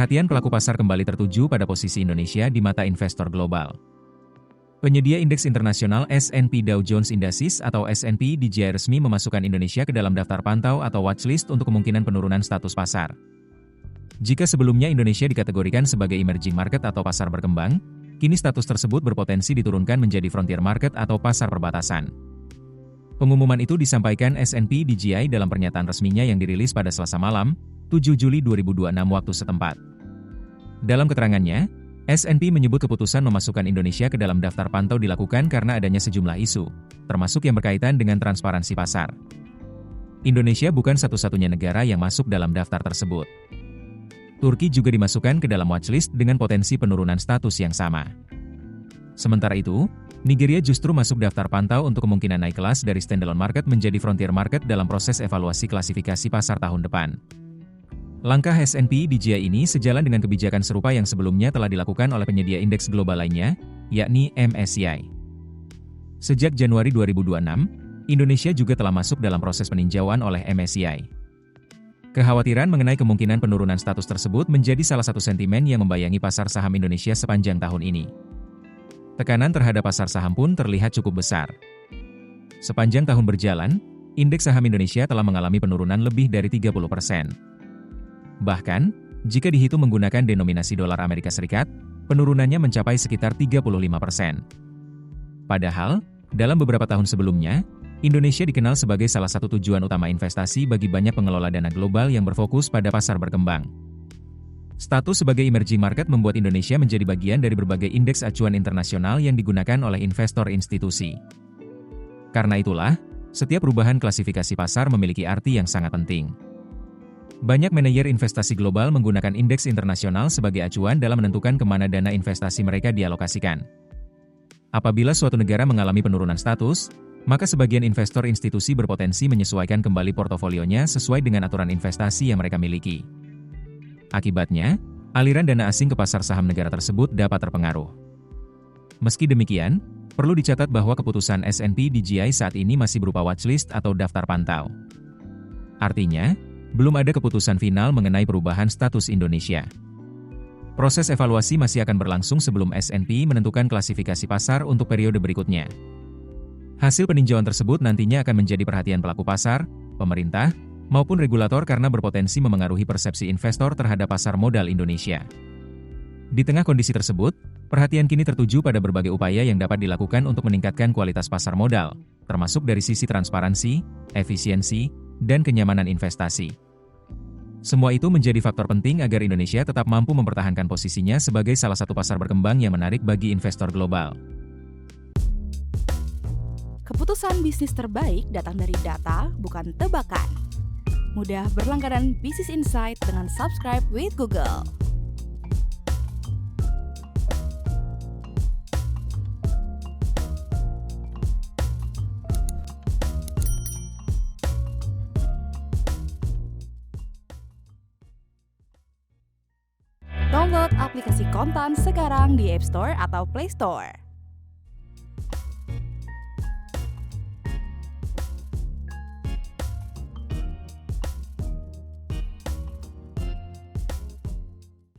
Perhatian pelaku pasar kembali tertuju pada posisi Indonesia di mata investor global. Penyedia indeks internasional S&P Dow Jones Indices atau S&P DJI resmi memasukkan Indonesia ke dalam daftar pantau atau watchlist untuk kemungkinan penurunan status pasar. Jika sebelumnya Indonesia dikategorikan sebagai emerging market atau pasar berkembang, kini status tersebut berpotensi diturunkan menjadi frontier market atau pasar perbatasan. Pengumuman itu disampaikan S&P DJI dalam pernyataan resminya yang dirilis pada Selasa malam, 7 Juli 2026 waktu setempat. Dalam keterangannya, S&P menyebut keputusan memasukkan Indonesia ke dalam daftar pantau dilakukan karena adanya sejumlah isu, termasuk yang berkaitan dengan transparansi pasar. Indonesia bukan satu-satunya negara yang masuk dalam daftar tersebut. Turki juga dimasukkan ke dalam watchlist dengan potensi penurunan status yang sama. Sementara itu, Nigeria justru masuk daftar pantau untuk kemungkinan naik kelas dari standalone market menjadi frontier market dalam proses evaluasi klasifikasi pasar tahun depan. Langkah S&P DJI ini sejalan dengan kebijakan serupa yang sebelumnya telah dilakukan oleh penyedia indeks global lainnya, yakni MSCI. Sejak Januari 2026, Indonesia juga telah masuk dalam proses peninjauan oleh MSCI. Kekhawatiran mengenai kemungkinan penurunan status tersebut menjadi salah satu sentimen yang membayangi pasar saham Indonesia sepanjang tahun ini. Tekanan terhadap pasar saham pun terlihat cukup besar. Sepanjang tahun berjalan, indeks saham Indonesia telah mengalami penurunan lebih dari 30%. Bahkan, jika dihitung menggunakan denominasi dolar Amerika Serikat, penurunannya mencapai sekitar 35%. Padahal, dalam beberapa tahun sebelumnya, Indonesia dikenal sebagai salah satu tujuan utama investasi bagi banyak pengelola dana global yang berfokus pada pasar berkembang. Status sebagai emerging market membuat Indonesia menjadi bagian dari berbagai indeks acuan internasional yang digunakan oleh investor institusi. Karena itulah, setiap perubahan klasifikasi pasar memiliki arti yang sangat penting. Banyak manajer investasi global menggunakan indeks internasional sebagai acuan dalam menentukan kemana dana investasi mereka dialokasikan. Apabila suatu negara mengalami penurunan status, maka sebagian investor institusi berpotensi menyesuaikan kembali portofolionya sesuai dengan aturan investasi yang mereka miliki. Akibatnya, aliran dana asing ke pasar saham negara tersebut dapat terpengaruh. Meski demikian, perlu dicatat bahwa keputusan S&P DJI saat ini masih berupa watchlist atau daftar pantau. Artinya, belum ada keputusan final mengenai perubahan status Indonesia. Proses evaluasi masih akan berlangsung sebelum S&P menentukan klasifikasi pasar untuk periode berikutnya. Hasil peninjauan tersebut nantinya akan menjadi perhatian pelaku pasar, pemerintah, maupun regulator karena berpotensi memengaruhi persepsi investor terhadap pasar modal Indonesia. Di tengah kondisi tersebut, perhatian kini tertuju pada berbagai upaya yang dapat dilakukan untuk meningkatkan kualitas pasar modal, termasuk dari sisi transparansi, efisiensi, dan kenyamanan investasi. Semua itu menjadi faktor penting agar Indonesia tetap mampu mempertahankan posisinya sebagai salah satu pasar berkembang yang menarik bagi investor global. Keputusan bisnis terbaik datang dari data, bukan tebakan. Mudah berlangganan Business Insight dengan subscribe with Google. Download aplikasi Kontan sekarang di App Store atau Play Store.